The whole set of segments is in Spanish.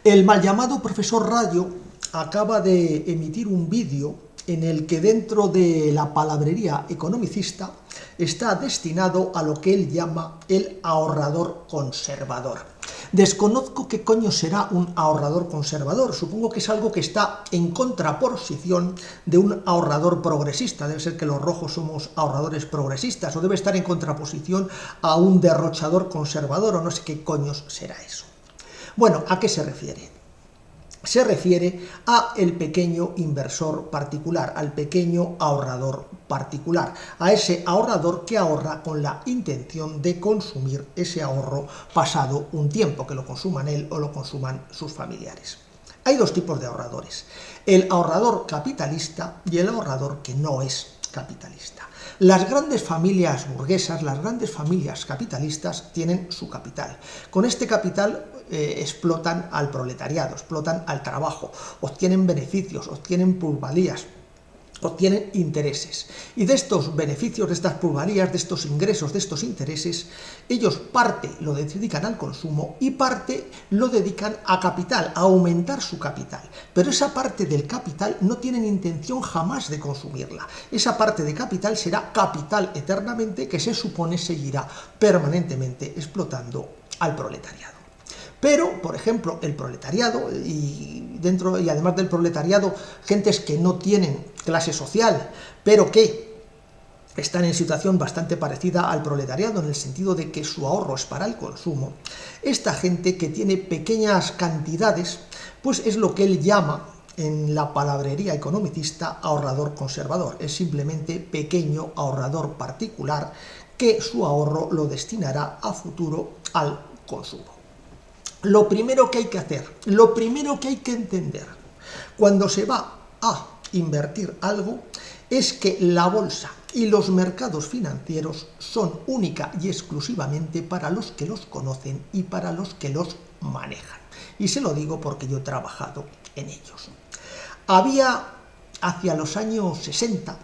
El mal llamado profesor Rayo acaba de emitir un vídeo en el que dentro de la palabrería economicista está destinado a lo que él llama el ahorrador conservador. Desconozco qué coño será un ahorrador conservador, supongo que es algo que está en contraposición de un ahorrador progresista, debe ser que los rojos somos ahorradores progresistas, o debe estar en contraposición a un derrochador conservador, o no sé qué coños será eso. Bueno, ¿a qué se refiere? Se refiere a el pequeño inversor particular, al pequeño ahorrador particular, a ese ahorrador que ahorra con la intención de consumir ese ahorro pasado un tiempo, que lo consuman él o lo consuman sus familiares. Hay dos tipos de ahorradores, el ahorrador capitalista y el ahorrador que no es capitalista. Las grandes familias burguesas, las grandes familias capitalistas tienen su capital. Con este capital explotan al proletariado, explotan al trabajo, obtienen beneficios, obtienen plusvalías, obtienen intereses. Y de estos beneficios, de estas plusvalías, de estos ingresos, de estos intereses, ellos parte lo dedican al consumo y parte lo dedican a capital, a aumentar su capital. Pero esa parte del capital no tienen intención jamás de consumirla. Esa parte de capital será capital eternamente, que se supone seguirá permanentemente explotando al proletariado. Pero, por ejemplo, el proletariado, y además del proletariado, gentes que no tienen clase social, pero que están en situación bastante parecida al proletariado, en el sentido de que su ahorro es para el consumo, esta gente que tiene pequeñas cantidades, pues es lo que él llama, en la palabrería economicista, ahorrador conservador. Es simplemente pequeño ahorrador particular que su ahorro lo destinará a futuro al consumo. Lo primero que hay que hacer, lo primero que hay que entender cuando se va a invertir algo es que la bolsa y los mercados financieros son única y exclusivamente para los que los conocen y para los que los manejan. Y se lo digo porque yo he trabajado en ellos. Había hacia los años 60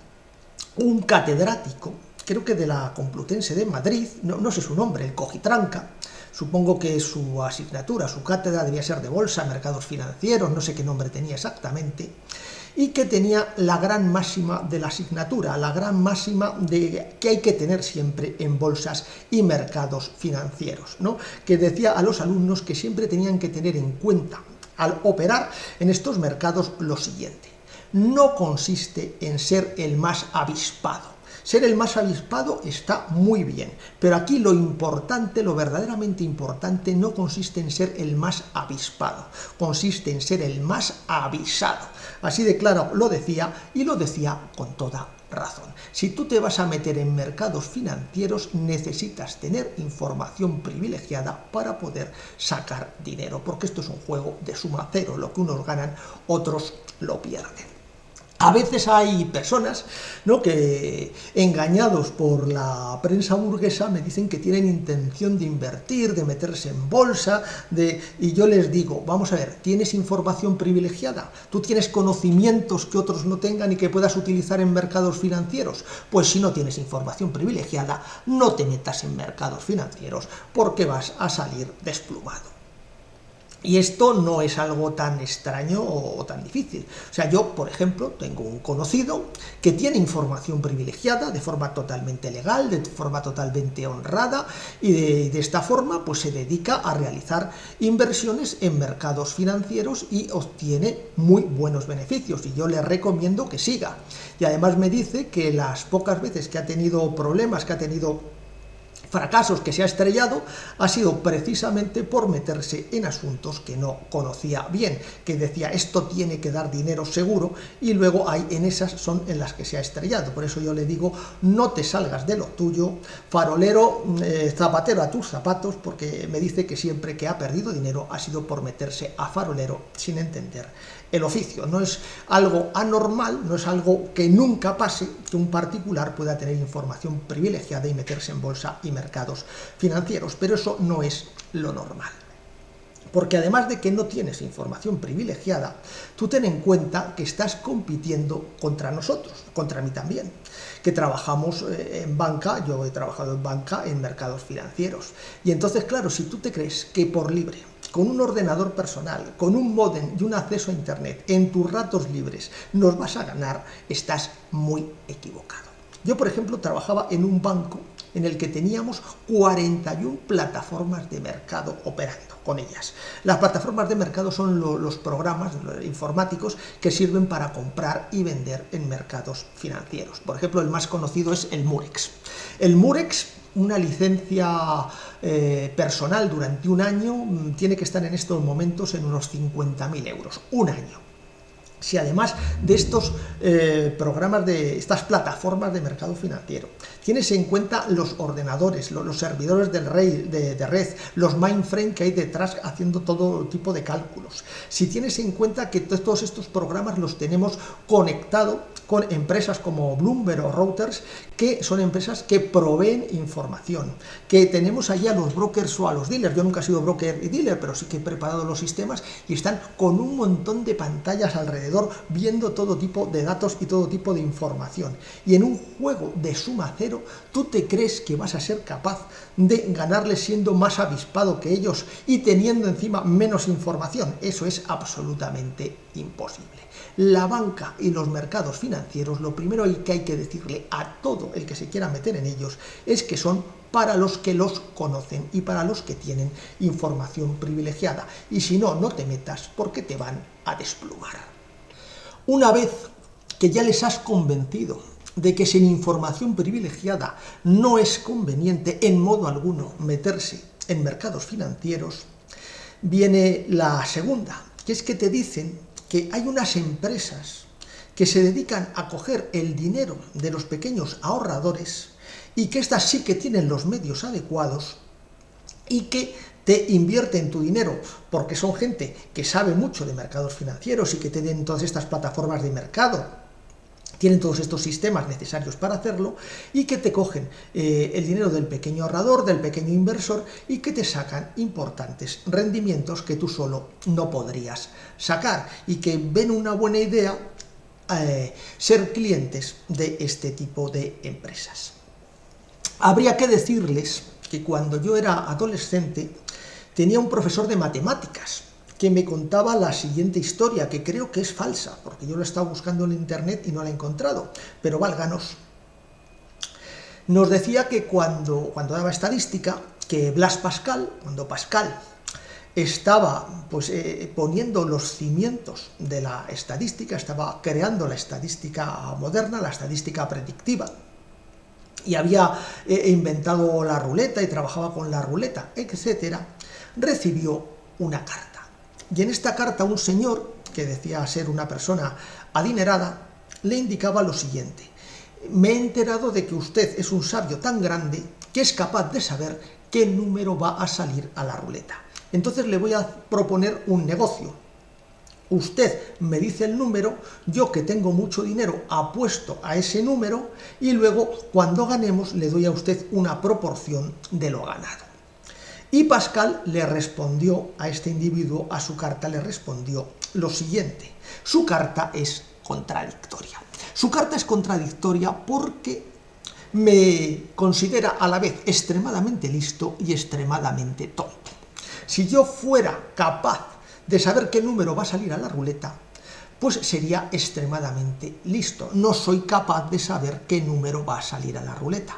un catedrático, creo que de la Complutense de Madrid, no sé su nombre, el Cojitranca. Supongo que su asignatura, su cátedra debía ser de bolsa, mercados financieros, no sé qué nombre tenía exactamente, y que tenía la gran máxima de la asignatura, la gran máxima de que hay que tener siempre en bolsas y mercados financieros, ¿no? Que decía a los alumnos que siempre tenían que tener en cuenta al operar en estos mercados lo siguiente: no consiste en ser el más avispado. Ser el más avispado está muy bien, pero aquí lo importante, lo verdaderamente importante, no consiste en ser el más avispado, consiste en ser el más avisado. Así de claro lo decía, y lo decía con toda razón. Si tú te vas a meter en mercados financieros, necesitas tener información privilegiada para poder sacar dinero, porque esto es un juego de suma cero, lo que unos ganan, otros lo pierden. A veces hay personas, ¿no?, que, engañados por la prensa burguesa, me dicen que tienen intención de invertir, de meterse en bolsa, y yo les digo, vamos a ver, ¿tienes información privilegiada? ¿Tú tienes conocimientos que otros no tengan y que puedas utilizar en mercados financieros? Pues si no tienes información privilegiada, no te metas en mercados financieros, porque vas a salir desplumado. Y esto no es algo tan extraño o tan difícil. O sea, yo, por ejemplo, tengo un conocido que tiene información privilegiada de forma totalmente legal, de forma totalmente honrada, y de esta forma pues se dedica a realizar inversiones en mercados financieros y obtiene muy buenos beneficios, y yo le recomiendo que siga. Y además me dice que las pocas veces que ha tenido problemas, que ha tenido fracasos, que se ha estrellado, ha sido precisamente por meterse en asuntos que no conocía bien, que decía esto tiene que dar dinero seguro, y luego en esas son en las que se ha estrellado. Por eso yo le digo, no te salgas de lo tuyo, farolero, zapatero a tus zapatos, porque me dice que siempre que ha perdido dinero ha sido por meterse a farolero sin entender el oficio. No es algo anormal, no es algo que nunca pase que un particular pueda tener información privilegiada y meterse en bolsa y mercados financieros, pero eso no es lo normal. Porque además de que no tienes información privilegiada, tú ten en cuenta que estás compitiendo contra nosotros, contra mí también, que trabajamos en banca. Yo he trabajado en banca, en mercados financieros. Y entonces, claro, si tú te crees que por libre con un ordenador personal, con un módem y un acceso a internet, en tus ratos libres, nos vas a ganar, estás muy equivocado. Yo, por ejemplo, trabajaba en un banco en el que teníamos 41 plataformas de mercado operando con ellas. Las plataformas de mercado son los programas informáticos que sirven para comprar y vender en mercados financieros. Por ejemplo, el más conocido es el Murex. El Murex, una licencia personal durante un año, tiene que estar en estos momentos en unos 50.000 euros, un año. Si además de estos programas, de estas plataformas de mercado financiero, tienes en cuenta los ordenadores, los servidores de red, los mainframe que hay detrás haciendo todo tipo de cálculos, si tienes en cuenta que todos estos programas los tenemos conectados con empresas como Bloomberg o Reuters, que son empresas que proveen información, que tenemos allí a los brokers o a los dealers. Yo nunca he sido broker y dealer, pero sí que he preparado los sistemas y están con un montón de pantallas alrededor viendo todo tipo de datos y todo tipo de información. Y en un juego de suma cero, ¿tú te crees que vas a ser capaz de ganarles siendo más avispado que ellos y teniendo encima menos información? Eso es absolutamente imposible. La banca y los mercados financieros, lo primero que hay que decirle a todo el que se quiera meter en ellos es que son para los que los conocen y para los que tienen información privilegiada. Y si no, no te metas porque te van a desplumar. Una vez que ya les has convencido de que sin información privilegiada no es conveniente en modo alguno meterse en mercados financieros, viene la segunda, que es que te dicen que hay unas empresas que se dedican a coger el dinero de los pequeños ahorradores y que estas sí que tienen los medios adecuados y que te invierten tu dinero porque son gente que sabe mucho de mercados financieros y que tienen todas estas plataformas de mercado, tienen todos estos sistemas necesarios para hacerlo y que te cogen el dinero del pequeño ahorrador, del pequeño inversor y que te sacan importantes rendimientos que tú solo no podrías sacar y que ven una buena idea ser clientes de este tipo de empresas. Habría que decirles que cuando yo era adolescente tenía un profesor de matemáticas que me contaba la siguiente historia, que creo que es falsa, porque yo lo he estado buscando en internet y no la he encontrado, pero válganos. Nos decía que cuando daba estadística, que Blaise Pascal, cuando Pascal estaba poniendo los cimientos de la estadística, estaba creando la estadística moderna, la estadística predictiva, y había inventado la ruleta y trabajaba con la ruleta, etcétera, recibió una carta. Y en esta carta un señor, que decía ser una persona adinerada, le indicaba lo siguiente: me he enterado de que usted es un sabio tan grande que es capaz de saber qué número va a salir a la ruleta. Entonces le voy a proponer un negocio. Usted me dice el número, yo que tengo mucho dinero apuesto a ese número y luego cuando ganemos le doy a usted una proporción de lo ganado. Y Pascal le respondió a este individuo, a su carta le respondió lo siguiente: su carta es contradictoria. Su carta es contradictoria porque me considera a la vez extremadamente listo y extremadamente tonto. Si yo fuera capaz de saber qué número va a salir a la ruleta, pues sería extremadamente listo. No soy capaz de saber qué número va a salir a la ruleta.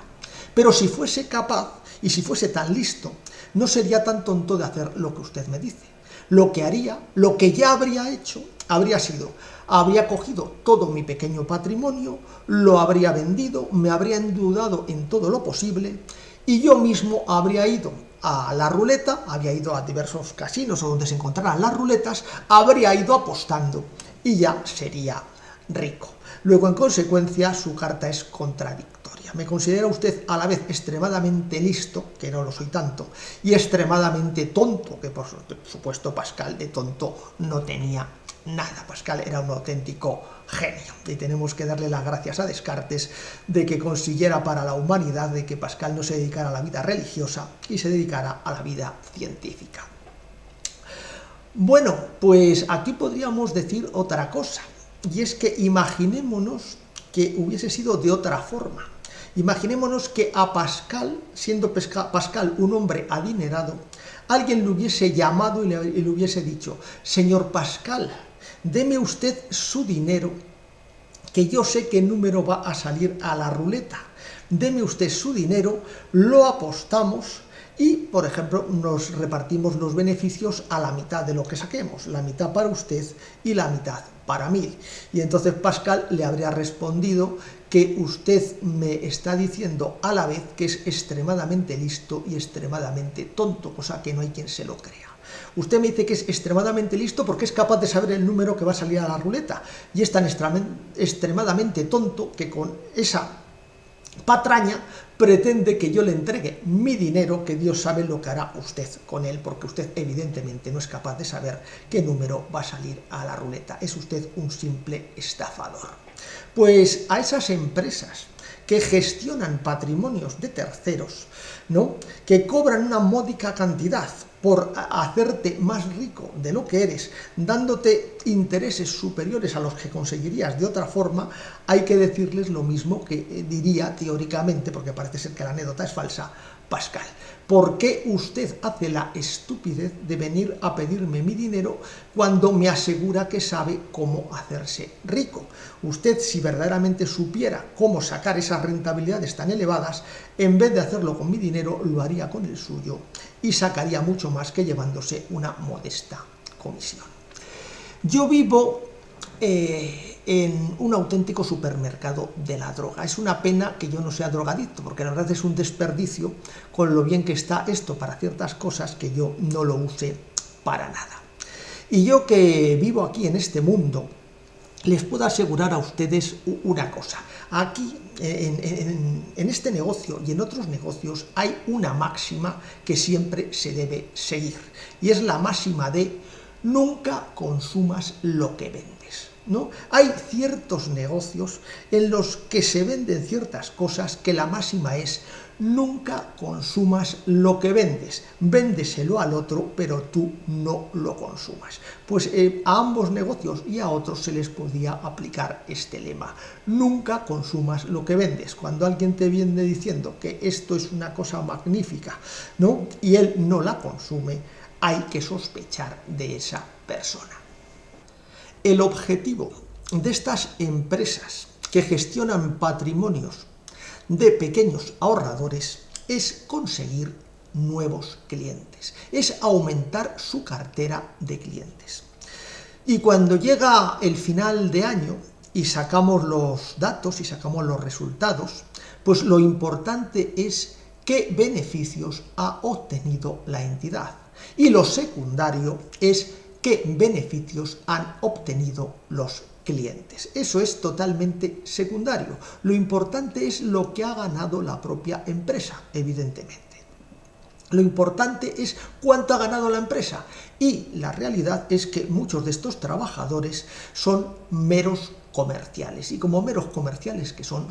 Pero si fuese capaz y si fuese tan listo, no sería tan tonto de hacer lo que usted me dice. Lo que haría, lo que ya habría hecho, habría cogido todo mi pequeño patrimonio, lo habría vendido, me habría endeudado en todo lo posible y yo mismo habría ido a la ruleta, habría ido a diversos casinos o donde se encontraran las ruletas, habría ido apostando y ya sería rico. Luego, en consecuencia, su carta es contradictoria. Me considera usted a la vez extremadamente listo, que no lo soy tanto, y extremadamente tonto, que por supuesto Pascal de tonto no tenía nada. Pascal era un auténtico genio y tenemos que darle las gracias a Descartes de que consiguiera para la humanidad de que Pascal no se dedicara a la vida religiosa y se dedicara a la vida científica. Bueno, pues aquí podríamos decir otra cosa, y es que imaginémonos que hubiese sido de otra forma. Imaginémonos que a Pascal, siendo Pascal un hombre adinerado, alguien le hubiese llamado y le hubiese dicho: señor Pascal, deme usted su dinero, que yo sé qué número va a salir a la ruleta. Deme usted su dinero, lo apostamos y, por ejemplo, nos repartimos los beneficios a la mitad de lo que saquemos, la mitad para usted y la mitad para mí. Y entonces Pascal le habría respondido que usted me está diciendo a la vez que es extremadamente listo y extremadamente tonto, cosa que no hay quien se lo crea. Usted me dice que es extremadamente listo porque es capaz de saber el número que va a salir a la ruleta, y es tan extremadamente tonto que con esa patraña pretende que yo le entregue mi dinero, que Dios sabe lo que hará usted con él, porque usted evidentemente no es capaz de saber qué número va a salir a la ruleta. Es usted un simple estafador. Pues a esas empresas que gestionan patrimonios de terceros, ¿no?, que cobran una módica cantidad por hacerte más rico de lo que eres, dándote intereses superiores a los que conseguirías de otra forma, hay que decirles lo mismo que diría teóricamente, porque parece ser que la anécdota es falsa, Pascal. ¿Por qué usted hace la estupidez de venir a pedirme mi dinero cuando me asegura que sabe cómo hacerse rico? Usted, si verdaderamente supiera cómo sacar esas rentabilidades tan elevadas, en vez de hacerlo con mi dinero, lo haría con el suyo y sacaría mucho más que llevándose una modesta comisión. Yo vivo en un auténtico supermercado de la droga. Es una pena que yo no sea drogadicto, porque la verdad es un desperdicio con lo bien que está esto para ciertas cosas, que yo no lo use para nada. Y yo, que vivo aquí en este mundo, les puedo asegurar a ustedes una cosa. Aquí, en este negocio y en otros negocios, hay una máxima que siempre se debe seguir, y es la máxima de: nunca consumas lo que vendes, ¿no? Hay ciertos negocios en los que se venden ciertas cosas que la máxima es: nunca consumas lo que vendes, véndeselo al otro, pero tú no lo consumas. Pues a ambos negocios y a otros se les podía aplicar este lema: nunca consumas lo que vendes. Cuando alguien te viene diciendo que esto es una cosa magnífica, ¿no?, y él no la consume, hay que sospechar de esa persona. El objetivo de estas empresas que gestionan patrimonios de pequeños ahorradores es conseguir nuevos clientes, es aumentar su cartera de clientes. Y cuando llega el final de año y sacamos los datos y sacamos los resultados, pues lo importante es qué beneficios ha obtenido la entidad. Y lo secundario es qué beneficios han obtenido los clientes. Eso es totalmente secundario. Lo importante es lo que ha ganado la propia empresa, evidentemente. Lo importante es cuánto ha ganado la empresa. Y la realidad es que muchos de estos trabajadores son meros comerciales, y como meros comerciales que son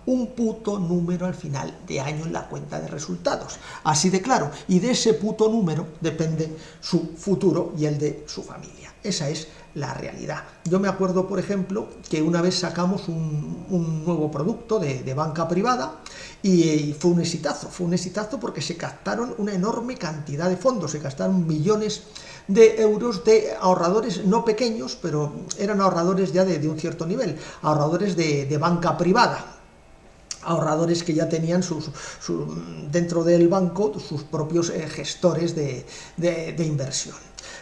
un puto número al final de año en la cuenta de resultados, así de claro, y de ese puto número depende su futuro y el de su familia. Esa es la realidad. Yo me acuerdo, por ejemplo, que una vez sacamos un nuevo producto de banca privada y fue un exitazo porque se captaron una enorme cantidad de fondos, se gastaron millones de euros de ahorradores no pequeños, pero eran ahorradores ya de un cierto nivel, ahorradores de banca privada, ahorradores que ya tenían dentro del banco sus propios gestores de inversión,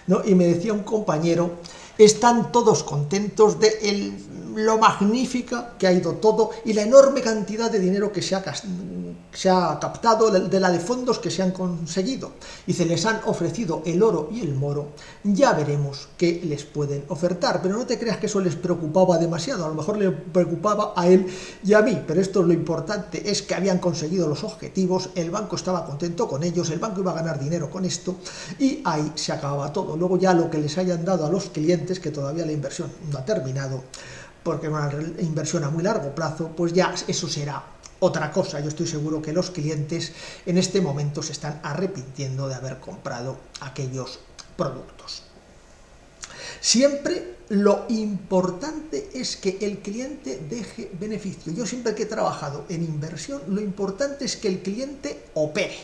¿no? Y me decía un compañero: están todos contentos de lo magnífica que ha ido todo y la enorme cantidad de dinero que se ha captado, de la de fondos que se han conseguido. Y se les han ofrecido el oro y el moro, ya veremos qué les pueden ofertar. Pero no te creas que eso les preocupaba demasiado, a lo mejor le preocupaba a él y a mí, pero esto, lo importante es que habían conseguido los objetivos, el banco estaba contento con ellos, el banco iba a ganar dinero con esto, y ahí se acababa todo. Luego ya lo que les hayan dado a los clientes, que todavía la inversión no ha terminado, porque es una inversión a muy largo plazo, pues ya eso será otra cosa. Yo estoy seguro que los clientes en este momento se están arrepintiendo de haber comprado aquellos productos. Siempre lo importante es que el cliente deje beneficio. Yo siempre que he trabajado en inversión, lo importante es que el cliente opere,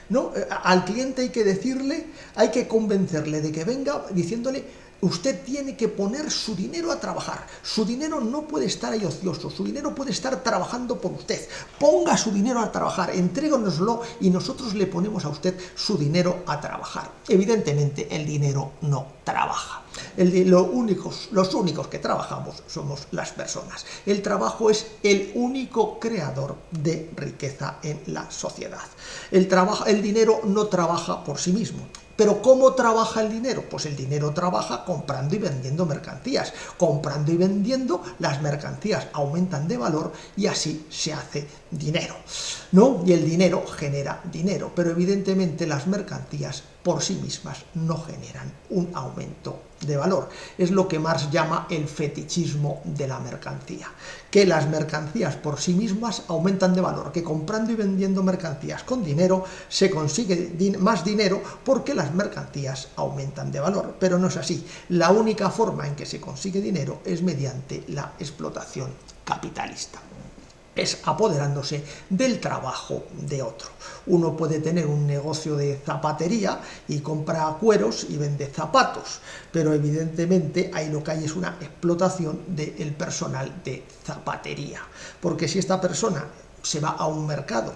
¿no? Al cliente hay que decirle, hay que convencerle de que venga diciéndole: usted tiene que poner su dinero a trabajar. Su dinero no puede estar ahí ocioso, su dinero puede estar trabajando por usted. Ponga su dinero a trabajar, entrégonoslo y nosotros le ponemos a usted su dinero a trabajar. Evidentemente el dinero no trabaja. Los únicos que trabajamos somos las personas. El trabajo es el único creador de riqueza en la sociedad. El dinero no trabaja por sí mismo. ¿Pero cómo trabaja el dinero? Pues el dinero trabaja comprando y vendiendo mercancías. Comprando y vendiendo, las mercancías aumentan de valor y así se hace dinero, ¿no? Y el dinero genera dinero, pero evidentemente las mercancías por sí mismas no generan un aumento de valor. Es lo que Marx llama el fetichismo de la mercancía, que las mercancías por sí mismas aumentan de valor, que comprando y vendiendo mercancías con dinero se consigue más dinero porque las mercancías aumentan de valor, pero no es así. La única forma en que se consigue dinero es mediante la explotación capitalista. Es apoderándose del trabajo de otro. Uno puede tener un negocio de zapatería y compra cueros y vende zapatos, pero evidentemente ahí lo que hay es una explotación del personal de zapatería, porque si esta persona se va a un mercado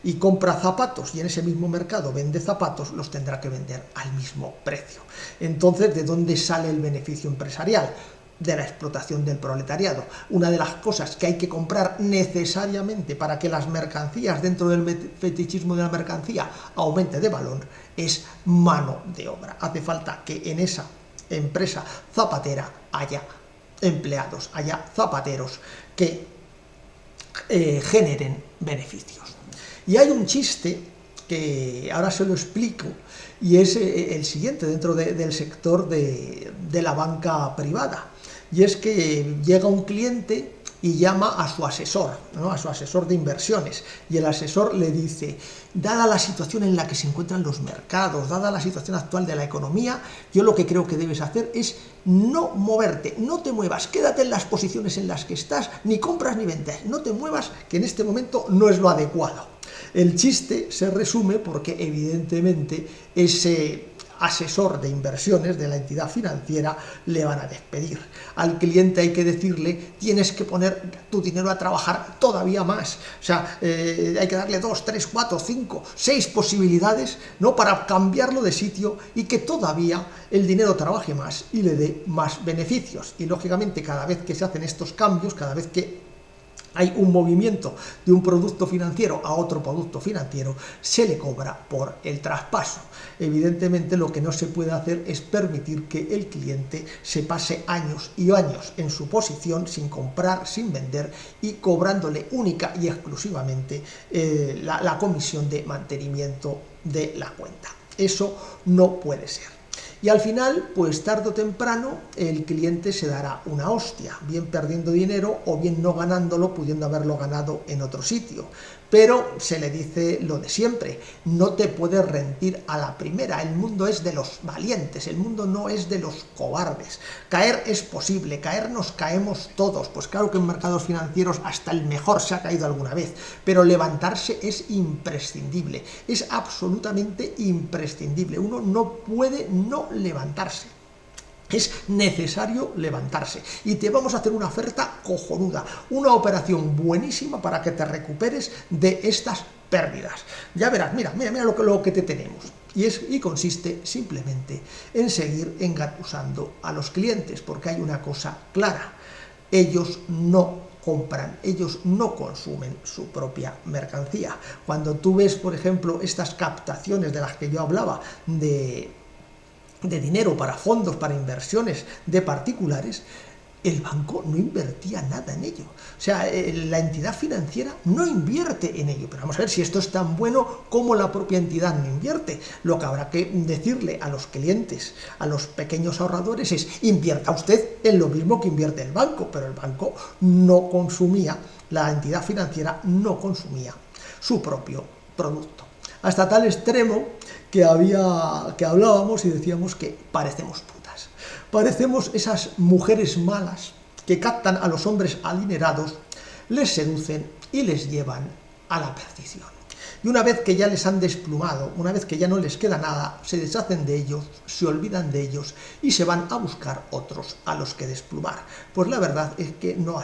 y compra zapatos y en ese mismo mercado vende zapatos, los tendrá que vender al mismo precio. Entonces, ¿de dónde sale el beneficio empresarial? De la explotación del proletariado. Una de las cosas que hay que comprar necesariamente para que las mercancías dentro del fetichismo de la mercancía aumente de valor es mano de obra. Hace falta que en esa empresa zapatera haya empleados, haya zapateros que generen beneficios. Y hay un chiste que ahora se lo explico y es el siguiente dentro del sector de la banca privada. Y es que llega un cliente y llama a su asesor, ¿no? A su asesor de inversiones, y el asesor le dice: dada la situación en la que se encuentran los mercados, dada la situación actual de la economía, yo lo que creo que debes hacer es no moverte, no te muevas, quédate en las posiciones en las que estás, ni compras ni vendes, no te muevas, que en este momento no es lo adecuado. El chiste se resume porque evidentemente ese asesor de inversiones de la entidad financiera le van a despedir. Al cliente hay que decirle: tienes que poner tu dinero a trabajar todavía más. O sea, hay que darle 2, 3, 4, 5, 6 posibilidades, ¿no?, para cambiarlo de sitio y que todavía el dinero trabaje más y le dé más beneficios. Y lógicamente cada vez que se hacen estos cambios, cada vez que hay un movimiento de un producto financiero a otro producto financiero, se le cobra por el traspaso. Evidentemente lo que no se puede hacer es permitir que el cliente se pase años y años en su posición sin comprar, sin vender y cobrándole única y exclusivamente la comisión de mantenimiento de la cuenta. Eso no puede ser. Y al final, pues tarde o temprano, el cliente se dará una hostia, bien perdiendo dinero o bien no ganándolo, pudiendo haberlo ganado en otro sitio. Pero se le dice lo de siempre: no te puedes rendir a la primera, el mundo es de los valientes, el mundo no es de los cobardes. Caer es posible, caer nos caemos todos, pues claro que en mercados financieros hasta el mejor se ha caído alguna vez, pero levantarse es imprescindible, es absolutamente imprescindible, uno no puede no levantarse. Es necesario levantarse y te vamos a hacer una oferta cojonuda, una operación buenísima para que te recuperes de estas pérdidas. Ya verás, mira lo que te tenemos. Y consiste simplemente en seguir engatusando a los clientes, porque hay una cosa clara: ellos no compran, ellos no consumen su propia mercancía. Cuando tú ves, por ejemplo, estas captaciones de las que yo hablaba de dinero para fondos, para inversiones de particulares, el banco no invertía nada en ello. O sea, la entidad financiera no invierte en ello. Pero vamos a ver si esto es tan bueno como la propia entidad no invierte. Lo que habrá que decirle a los clientes, a los pequeños ahorradores, es: invierta usted en lo mismo que invierte el banco. Pero el banco no consumía, la entidad financiera no consumía su propio producto. Hasta tal extremo que hablábamos y decíamos que parecemos putas. Parecemos esas mujeres malas que captan a los hombres adinerados, les seducen y les llevan a la perdición. Y una vez que ya les han desplumado, una vez que ya no les queda nada, se deshacen de ellos, se olvidan de ellos y se van a buscar otros a los que desplumar. Pues la verdad es que no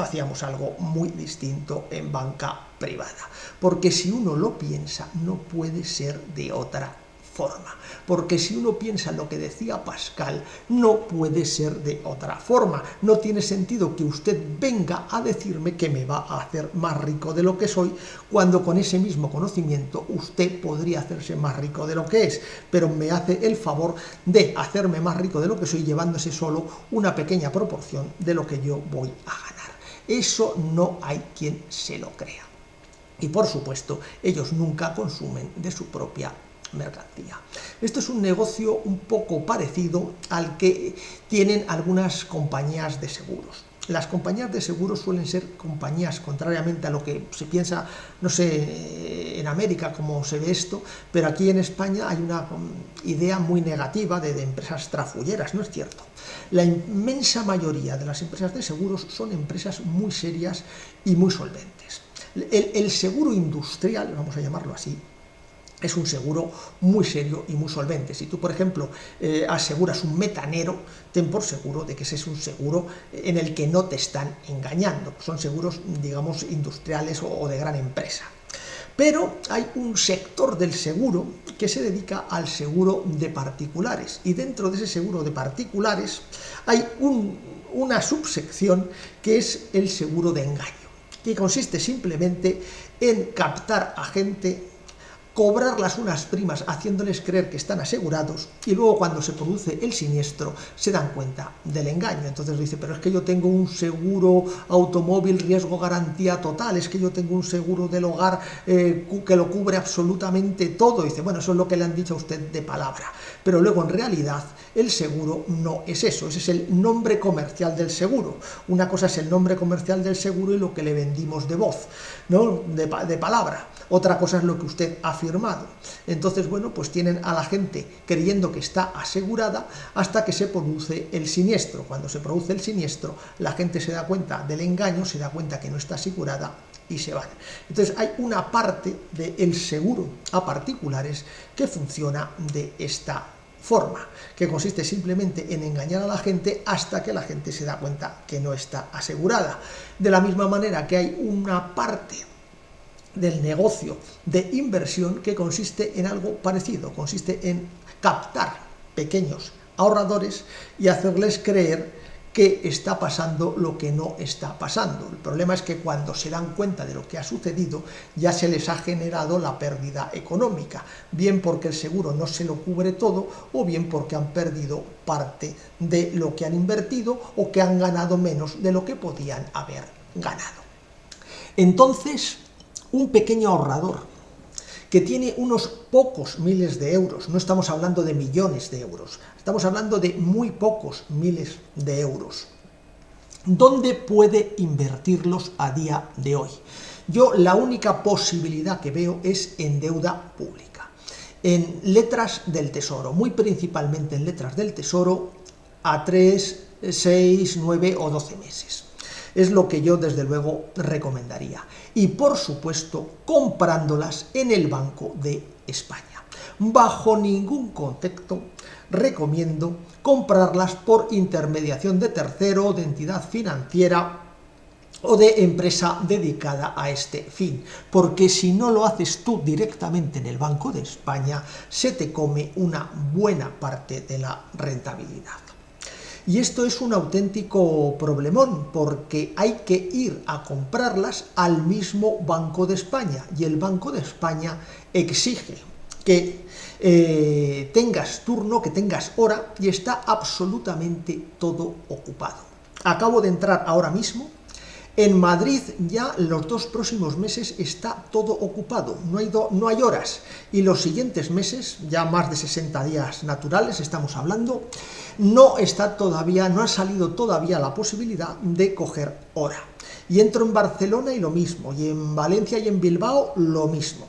hacíamos algo muy distinto en banca privada. Porque si uno lo piensa, no puede ser de otra forma. Porque si uno piensa lo que decía Pascal, no puede ser de otra forma. No tiene sentido que usted venga a decirme que me va a hacer más rico de lo que soy, cuando con ese mismo conocimiento usted podría hacerse más rico de lo que es, pero me hace el favor de hacerme más rico de lo que soy llevándose solo una pequeña proporción de lo que yo voy a ganar. Eso no hay quien se lo crea. Y por supuesto, ellos nunca consumen de su propia mercancía. Esto es un negocio un poco parecido al que tienen algunas compañías de seguros. Las compañías de seguros suelen ser compañías, contrariamente a lo que se piensa, no sé, en América cómo se ve esto, pero aquí en España hay una idea muy negativa de empresas trafulleras, ¿no es cierto? La inmensa mayoría de las empresas de seguros son empresas muy serias y muy solventes. El seguro industrial, vamos a llamarlo así, es un seguro muy serio y muy solvente. Si tú, por ejemplo, aseguras un metanero, ten por seguro de que ese es un seguro en el que no te están engañando. Son seguros, digamos, industriales o de gran empresa. Pero hay un sector del seguro que se dedica al seguro de particulares. Y dentro de ese seguro de particulares hay una subsección que es el seguro de engaño, que consiste simplemente en captar a gente, cobrarlas unas primas haciéndoles creer que están asegurados y luego cuando se produce el siniestro se dan cuenta del engaño. Entonces dice, pero es que yo tengo un seguro automóvil riesgo garantía total, es que yo tengo un seguro del hogar que lo cubre absolutamente todo. Y dice, bueno, eso es lo que le han dicho a usted de palabra, pero luego en realidad el seguro no es eso, ese es el nombre comercial del seguro. Una cosa es el nombre comercial del seguro y lo que le vendimos de voz, ¿no? de palabra. Otra cosa es lo que usted ha firmado. Entonces, bueno, pues tienen a la gente creyendo que está asegurada hasta que se produce el siniestro. Cuando se produce el siniestro, la gente se da cuenta del engaño, se da cuenta que no está asegurada y se van. Entonces, hay una parte del seguro a particulares que funciona de esta forma, que consiste simplemente en engañar a la gente hasta que la gente se da cuenta que no está asegurada. De la misma manera que hay una parte del negocio de inversión que consiste en algo parecido, consiste en captar pequeños ahorradores y hacerles creer que está pasando lo que no está pasando. El problema es que cuando se dan cuenta de lo que ha sucedido ya se les ha generado la pérdida económica, bien porque el seguro no se lo cubre todo o bien porque han perdido parte de lo que han invertido o que han ganado menos de lo que podían haber ganado. Entonces, un pequeño ahorrador que tiene unos pocos miles de euros, no estamos hablando de millones de euros, estamos hablando de muy pocos miles de euros, ¿dónde puede invertirlos a día de hoy? Yo la única posibilidad que veo es en deuda pública, en letras del Tesoro, muy principalmente en letras del Tesoro a 3, 6, 9 o 12 meses. Es lo que yo desde luego recomendaría. Y por supuesto comprándolas en el Banco de España. Bajo ningún concepto recomiendo comprarlas por intermediación de tercero, de entidad financiera o de empresa dedicada a este fin, porque si no lo haces tú directamente en el Banco de España, se te come una buena parte de la rentabilidad. Y esto es un auténtico problemón, porque hay que ir a comprarlas al mismo Banco de España, y el Banco de España exige que tengas turno, que tengas hora, y está absolutamente todo ocupado. Acabo de entrar ahora mismo. En Madrid ya los 2 próximos meses está todo ocupado, no hay horas, y los siguientes meses, ya más de 60 días naturales estamos hablando, no ha salido todavía la posibilidad de coger hora. Y entro en Barcelona y lo mismo, y en Valencia y en Bilbao lo mismo.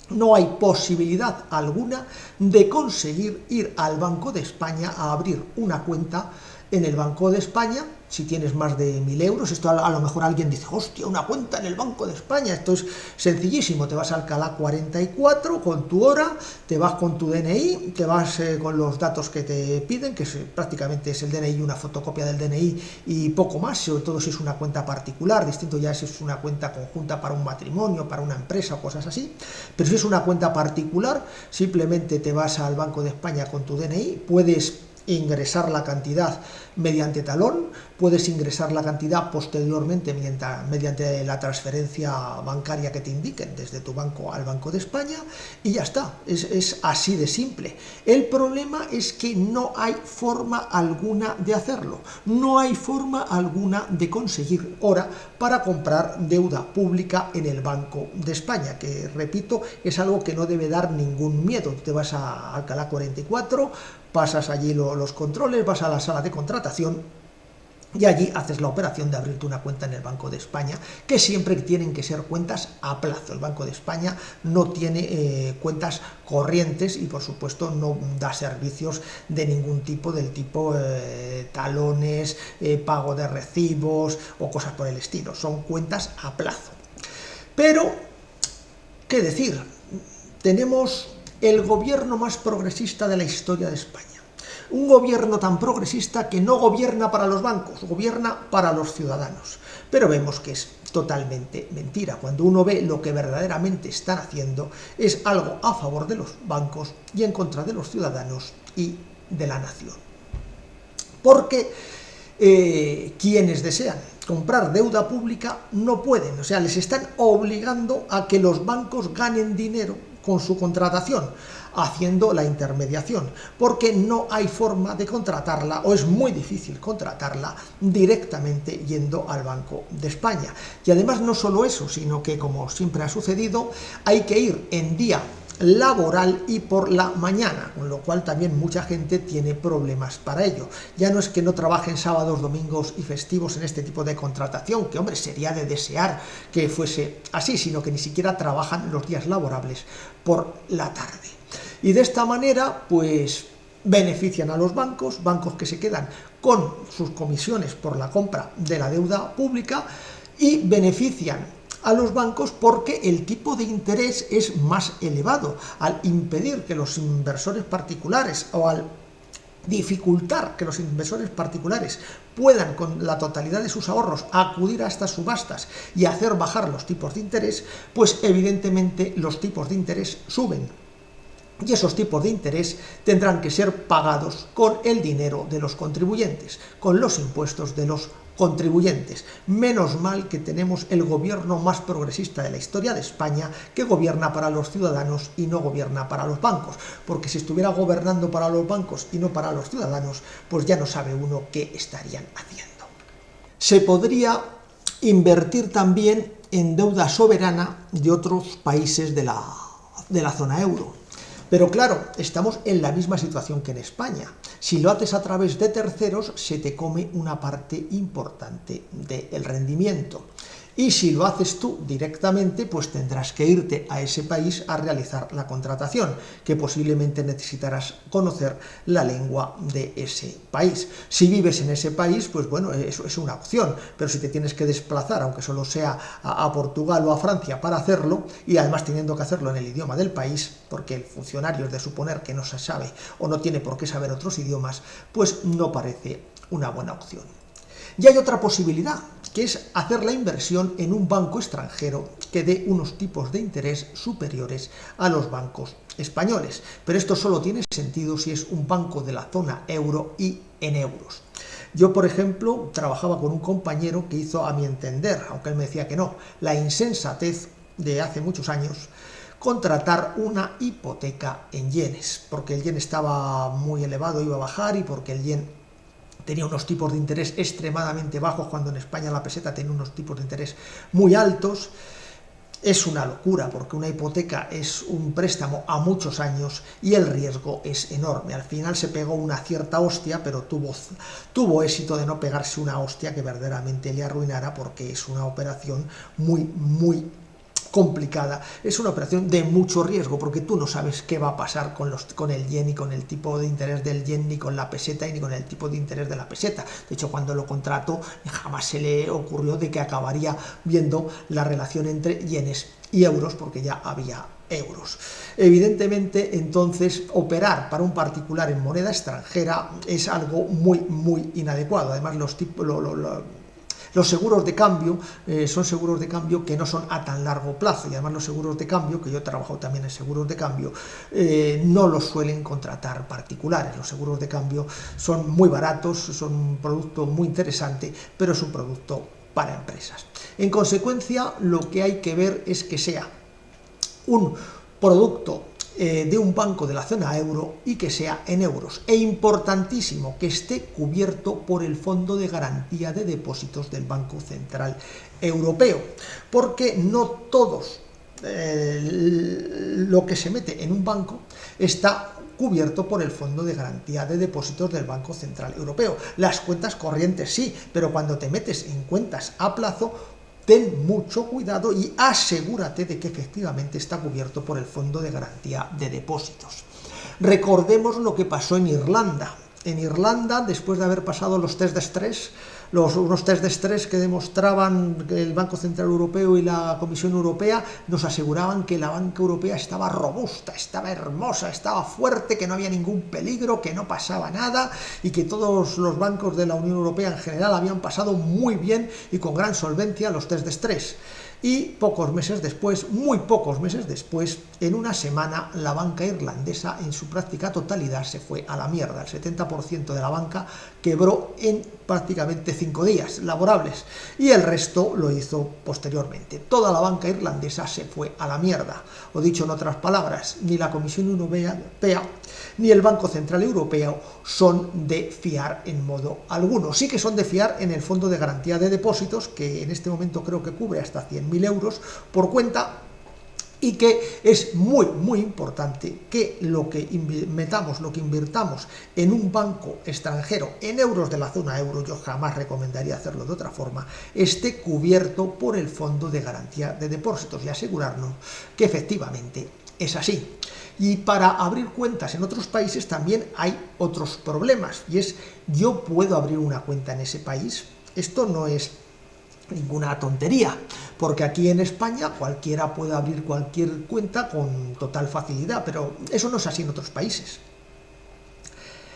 no hay posibilidad alguna de conseguir ir al Banco de España a abrir una cuenta en el Banco de España. Si tienes más de 1.000 euros, esto a lo mejor alguien dice, hostia, una cuenta en el Banco de España, esto es sencillísimo, te vas al Alcalá 44 con tu hora, te vas con tu DNI, te vas con los datos que te piden, que prácticamente es el DNI, una fotocopia del DNI y poco más, sobre todo si es una cuenta particular, distinto ya si es una cuenta conjunta para un matrimonio, para una empresa o cosas así, pero si es una cuenta particular, simplemente te vas al Banco de España con tu DNI, puedes ingresar la cantidad mediante talón, puedes ingresar la cantidad posteriormente mediante la transferencia bancaria que te indiquen desde tu banco al Banco de España y ya está, es así de simple. El problema es que no hay forma alguna de hacerlo, no hay forma alguna de conseguir hora para comprar deuda pública en el Banco de España, que repito, es algo que no debe dar ningún miedo. Te vas a Alcalá 44, pasas allí los controles, vas a la sala de contratación y allí haces la operación de abrirte una cuenta en el Banco de España, que siempre tienen que ser cuentas a plazo. El Banco de España no tiene cuentas corrientes y por supuesto no da servicios de ningún tipo, del tipo talones, pago de recibos o cosas por el estilo. Son cuentas a plazo. Pero, ¿qué decir? Tenemos el gobierno más progresista de la historia de España. Un gobierno tan progresista que no gobierna para los bancos, gobierna para los ciudadanos. Pero vemos que es totalmente mentira. Cuando uno ve lo que verdaderamente están haciendo, es algo a favor de los bancos y en contra de los ciudadanos y de la nación. Porque quienes desean comprar deuda pública no pueden, o sea, les están obligando a que los bancos ganen dinero con su contratación, haciendo la intermediación, porque no hay forma de contratarla, o es muy difícil contratarla directamente yendo al Banco de España. Y además no solo eso, sino que, como siempre ha sucedido, hay que ir en día laboral y por la mañana, con lo cual también mucha gente tiene problemas para ello. Ya no es que no trabajen sábados, domingos y festivos en este tipo de contratación, que hombre, sería de desear que fuese así, sino que ni siquiera trabajan los días laborables por la tarde. Y de esta manera, pues, benefician a los bancos que se quedan con sus comisiones por la compra de la deuda pública y benefician a los bancos porque el tipo de interés es más elevado. Al impedir que los inversores particulares o al dificultar que los inversores particulares puedan con la totalidad de sus ahorros acudir a estas subastas y hacer bajar los tipos de interés, pues evidentemente los tipos de interés suben. Y esos tipos de interés tendrán que ser pagados con el dinero de los contribuyentes, con los impuestos de los contribuyentes. Menos mal que tenemos el gobierno más progresista de la historia de España, que gobierna para los ciudadanos y no gobierna para los bancos, porque si estuviera gobernando para los bancos y no para los ciudadanos, pues ya no sabe uno qué estarían haciendo. Se podría invertir también en deuda soberana de otros países de la zona euro. Pero claro, estamos en la misma situación que en España. Si lo haces a través de terceros, se te come una parte importante del rendimiento. Y si lo haces tú directamente, pues tendrás que irte a ese país a realizar la contratación, que posiblemente necesitarás conocer la lengua de ese país. Si vives en ese país, pues bueno, eso es una opción, pero si te tienes que desplazar, aunque solo sea a Portugal o a Francia para hacerlo, y además teniendo que hacerlo en el idioma del país, porque el funcionario es de suponer que no se sabe o no tiene por qué saber otros idiomas, pues no parece una buena opción. Y hay otra posibilidad, que es hacer la inversión en un banco extranjero que dé unos tipos de interés superiores a los bancos españoles. Pero esto solo tiene sentido si es un banco de la zona euro y en euros. Yo, por ejemplo, trabajaba con un compañero que hizo, a mi entender, aunque él me decía que no, la insensatez de hace muchos años, contratar una hipoteca en yenes, porque el yen estaba muy elevado, iba a bajar, y porque el yen tenía unos tipos de interés extremadamente bajos, cuando en España la peseta tenía unos tipos de interés muy altos. Es una locura, porque una hipoteca es un préstamo a muchos años y el riesgo es enorme. Al final se pegó una cierta hostia, pero tuvo éxito de no pegarse una hostia que verdaderamente le arruinara, porque es una operación muy complicada, es una operación de mucho riesgo, porque tú no sabes qué va a pasar con el yen, ni con el tipo de interés del yen, ni con la peseta, ni con el tipo de interés de la peseta. De hecho, cuando lo contrató, jamás se le ocurrió de que acabaría viendo la relación entre yenes y euros, porque ya había euros. Evidentemente, entonces, operar para un particular en moneda extranjera es algo muy inadecuado. Además, los seguros de cambio son seguros de cambio que no son a tan largo plazo, y además los seguros de cambio, que yo he trabajado también en seguros de cambio, no los suelen contratar particulares. Los seguros de cambio son muy baratos, son un producto muy interesante, pero es un producto para empresas. En consecuencia, lo que hay que ver es que sea un producto de un banco de la zona euro y que sea en euros, e importantísimo que esté cubierto por el Fondo de Garantía de Depósitos del Banco Central Europeo, porque no todos lo que se mete en un banco está cubierto por el Fondo de Garantía de Depósitos del Banco Central Europeo. Las cuentas corrientes sí, pero cuando te metes en cuentas a plazo, ten mucho cuidado y asegúrate de que efectivamente está cubierto por el Fondo de Garantía de Depósitos. Recordemos lo que pasó en Irlanda. En Irlanda, después de haber pasado los test de estrés, unos test de estrés que demostraban que el Banco Central Europeo y la Comisión Europea nos aseguraban que la banca europea estaba robusta, estaba hermosa, estaba fuerte, que no había ningún peligro, que no pasaba nada y que todos los bancos de la Unión Europea en general habían pasado muy bien y con gran solvencia los test de estrés. Y pocos meses después, muy pocos meses después, en una semana, la banca irlandesa en su práctica totalidad se fue a la mierda. El 70% de la banca quebró en prácticamente 5 días laborables y el resto lo hizo posteriormente. Toda la banca irlandesa se fue a la mierda. O dicho en otras palabras, ni la Comisión Europea ni el Banco Central Europeo son de fiar en modo alguno. Sí que son de fiar en el Fondo de Garantía de Depósitos, que en este momento creo que cubre hasta 100.000 euros por cuenta, y que es muy importante que lo que metamos, lo que invirtamos en un banco extranjero en euros de la zona euro, yo jamás recomendaría hacerlo de otra forma, esté cubierto por el Fondo de Garantía de Depósitos y asegurarnos que efectivamente es así. Y para abrir cuentas en otros países también hay otros problemas, y es, yo puedo abrir una cuenta en ese país. Esto no es ninguna tontería, porque aquí en España cualquiera puede abrir cualquier cuenta con total facilidad, pero eso no es así en otros países.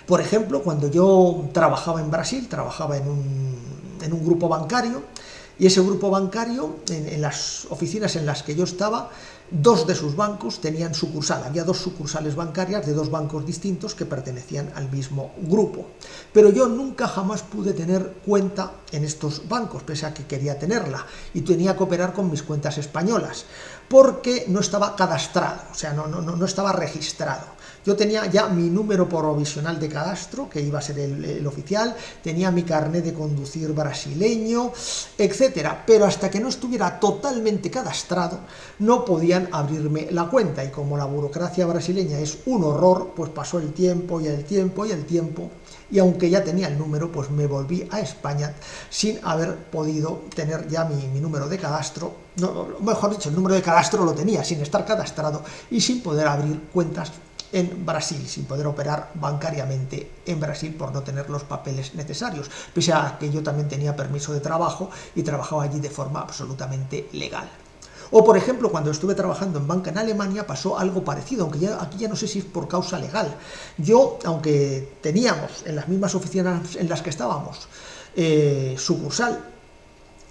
Por ejemplo, cuando yo trabajaba en Brasil, trabajaba en un grupo bancario, y ese grupo bancario, en las oficinas en las que yo estaba, 2 de sus bancos tenían sucursal. Había 2 sucursales bancarias de 2 bancos distintos que pertenecían al mismo grupo. Pero yo nunca jamás pude tener cuenta en estos bancos, pese a que quería tenerla, y tenía que operar con mis cuentas españolas, porque no estaba cadastrado, o sea, no estaba registrado. Yo tenía ya mi número provisional de cadastro, que iba a ser el oficial, tenía mi carnet de conducir brasileño, etcétera, pero hasta que no estuviera totalmente cadastrado, no podían abrirme la cuenta, y como la burocracia brasileña es un horror, pues pasó el tiempo y el tiempo y el tiempo, y aunque ya tenía el número, pues me volví a España sin haber podido tener ya mi número de cadastro, mejor dicho, el número de cadastro lo tenía sin estar cadastrado y sin poder abrir cuentas en Brasil, sin poder operar bancariamente en Brasil por no tener los papeles necesarios, pese a que yo también tenía permiso de trabajo y trabajaba allí de forma absolutamente legal. O, por ejemplo, cuando estuve trabajando en banca en Alemania pasó algo parecido, aunque aquí ya no sé si es por causa legal. Yo, aunque teníamos en las mismas oficinas en las que estábamos sucursal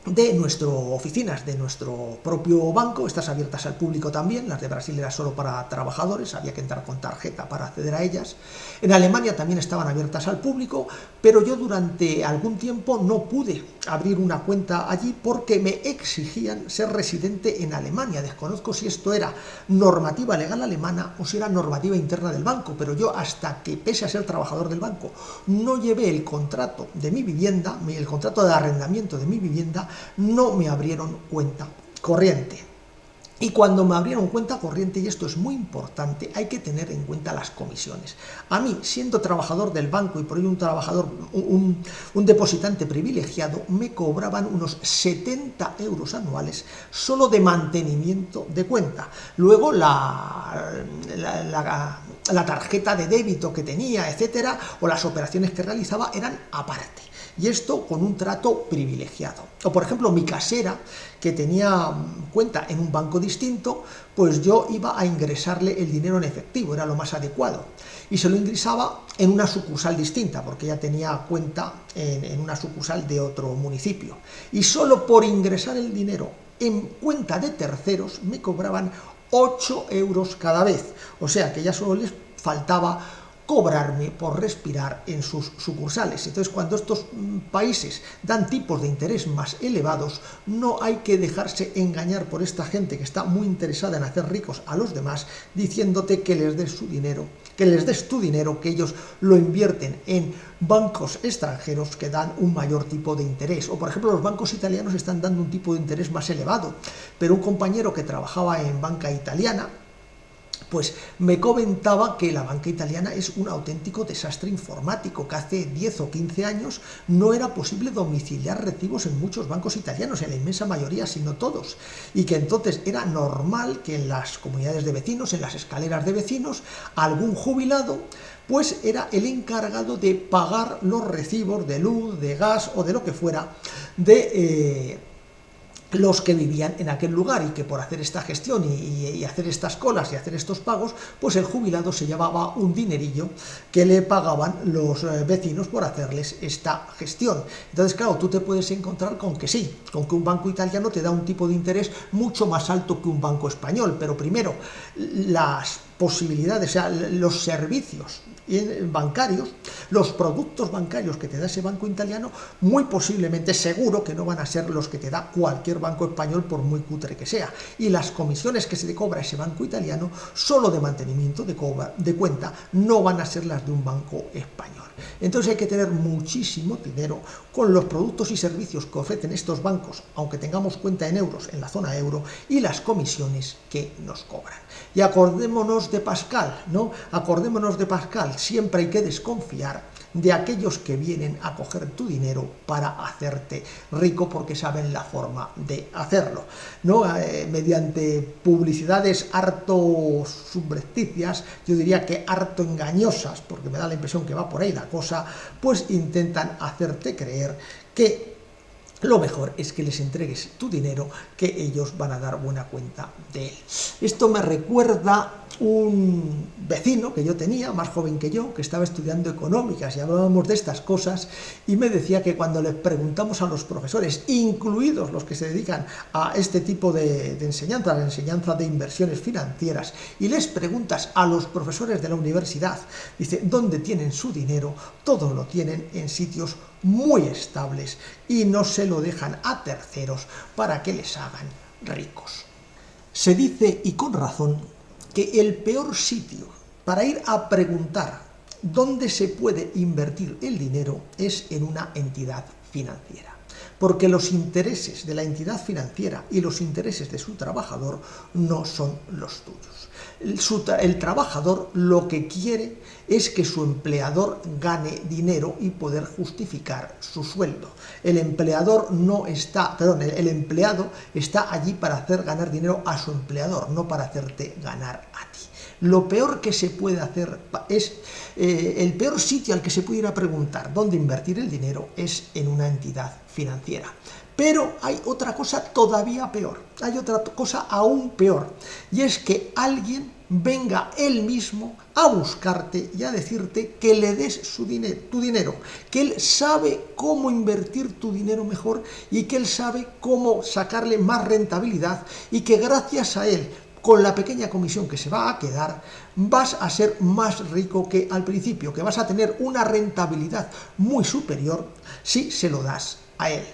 de nuestras oficinas, de nuestro propio banco, estas abiertas al público también, las de Brasil eran solo para trabajadores, había que entrar con tarjeta para acceder a ellas. En Alemania también estaban abiertas al público, pero yo durante algún tiempo no pude abrir una cuenta allí porque me exigían ser residente en Alemania. Desconozco si esto era normativa legal alemana o si era normativa interna del banco, pero yo, hasta que, pese a ser trabajador del banco, no llevé el contrato de mi vivienda, el contrato de arrendamiento de mi vivienda, no me abrieron cuenta corriente. Y cuando me abrieron cuenta corriente, y esto es muy importante, hay que tener en cuenta las comisiones. A mí, siendo trabajador del banco y por ello un trabajador, un depositante privilegiado, me cobraban unos 70 euros anuales solo de mantenimiento de cuenta. Luego la tarjeta de débito que tenía, etcétera, o las operaciones que realizaba eran aparte. Y esto con un trato privilegiado. O por ejemplo, mi casera, que tenía cuenta en un banco distinto, pues yo iba a ingresarle el dinero en efectivo, era lo más adecuado. Y se lo ingresaba en una sucursal distinta, porque ella tenía cuenta en una sucursal de otro municipio. Y solo por ingresar el dinero en cuenta de terceros me cobraban 8 euros cada vez. O sea que ya solo les faltaba cobrarme por respirar en sus sucursales. Entonces, cuando estos países dan tipos de interés más elevados, no hay que dejarse engañar por esta gente que está muy interesada en hacer ricos a los demás, diciéndote que les des su dinero, que les des tu dinero, que ellos lo invierten en bancos extranjeros que dan un mayor tipo de interés. O, por ejemplo, los bancos italianos están dando un tipo de interés más elevado, pero un compañero que trabajaba en banca italiana, pues me comentaba que la banca italiana es un auténtico desastre informático, que hace 10 o 15 años no era posible domiciliar recibos en muchos bancos italianos, en la inmensa mayoría, sino todos, y que entonces era normal que en las comunidades de vecinos, en las escaleras de vecinos, algún jubilado pues era el encargado de pagar los recibos de luz, de gas o de lo que fuera de los que vivían en aquel lugar, y que por hacer esta gestión y hacer estas colas y hacer estos pagos, pues el jubilado se llevaba un dinerillo que le pagaban los vecinos por hacerles esta gestión. Entonces, claro, tú te puedes encontrar con que sí, con que un banco italiano te da un tipo de interés mucho más alto que un banco español, pero primero, las posibilidades, o sea, los servicios bancarios, los productos bancarios que te da ese banco italiano, muy posiblemente, seguro que no van a ser los que te da cualquier banco español, por muy cutre que sea. Y las comisiones que se le cobra a ese banco italiano, solo de mantenimiento de cuenta, no van a ser las de un banco español. Entonces hay que tener muchísimo dinero con los productos y servicios que ofrecen estos bancos, aunque tengamos cuenta en euros en la zona euro, y las comisiones que nos cobran. Y acordémonos de Pascal, ¿no? Acordémonos de Pascal, siempre hay que desconfiar de aquellos que vienen a coger tu dinero para hacerte rico, porque saben la forma de hacerlo, ¿no? Mediante publicidades harto subrepticias, yo diría que harto engañosas, porque me da la impresión que va por ahí la cosa, pues intentan hacerte creer que lo mejor es que les entregues tu dinero, que ellos van a dar buena cuenta de él. Esto me recuerda un vecino que yo tenía, más joven que yo, que estaba estudiando económicas, y hablábamos de estas cosas, y me decía que cuando les preguntamos a los profesores, incluidos los que se dedican a este tipo de enseñanza, la enseñanza de inversiones financieras, y les preguntas a los profesores de la universidad, dice, ¿dónde tienen su dinero? Todo lo tienen en sitios muy estables y no se lo dejan a terceros para que les hagan ricos. Se dice, y con razón, que el peor sitio para ir a preguntar dónde se puede invertir el dinero es en una entidad financiera, porque los intereses de la entidad financiera y los intereses de su trabajador no son los tuyos. El trabajador lo que quiere es que su empleador gane dinero y poder justificar su sueldo. El empleado está allí para hacer ganar dinero a su empleador, no para hacerte ganar a ti. Lo peor que se puede hacer es, el peor sitio al que se puede ir a preguntar dónde invertir el dinero es en una entidad financiera. Pero hay otra cosa todavía peor, hay otra cosa aún peor, y es que alguien venga él mismo a buscarte y a decirte que le des tu dinero, que él sabe cómo invertir tu dinero mejor y que él sabe cómo sacarle más rentabilidad, y que gracias a él, con la pequeña comisión que se va a quedar, vas a ser más rico que al principio, que vas a tener una rentabilidad muy superior si se lo das a él.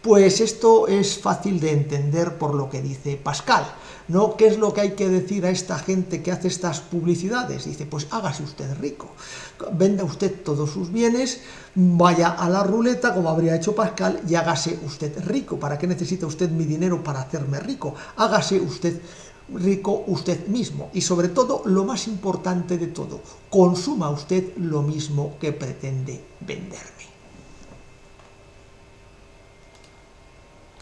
Pues esto es fácil de entender por lo que dice Pascal, ¿no? ¿Qué es lo que hay que decir a esta gente que hace estas publicidades? Dice, pues hágase usted rico, venda usted todos sus bienes, vaya a la ruleta, como habría hecho Pascal, y hágase usted rico. ¿Para qué necesita usted mi dinero para hacerme rico? Hágase usted rico usted mismo. Y sobre todo, lo más importante de todo, consuma usted lo mismo que pretende venderme.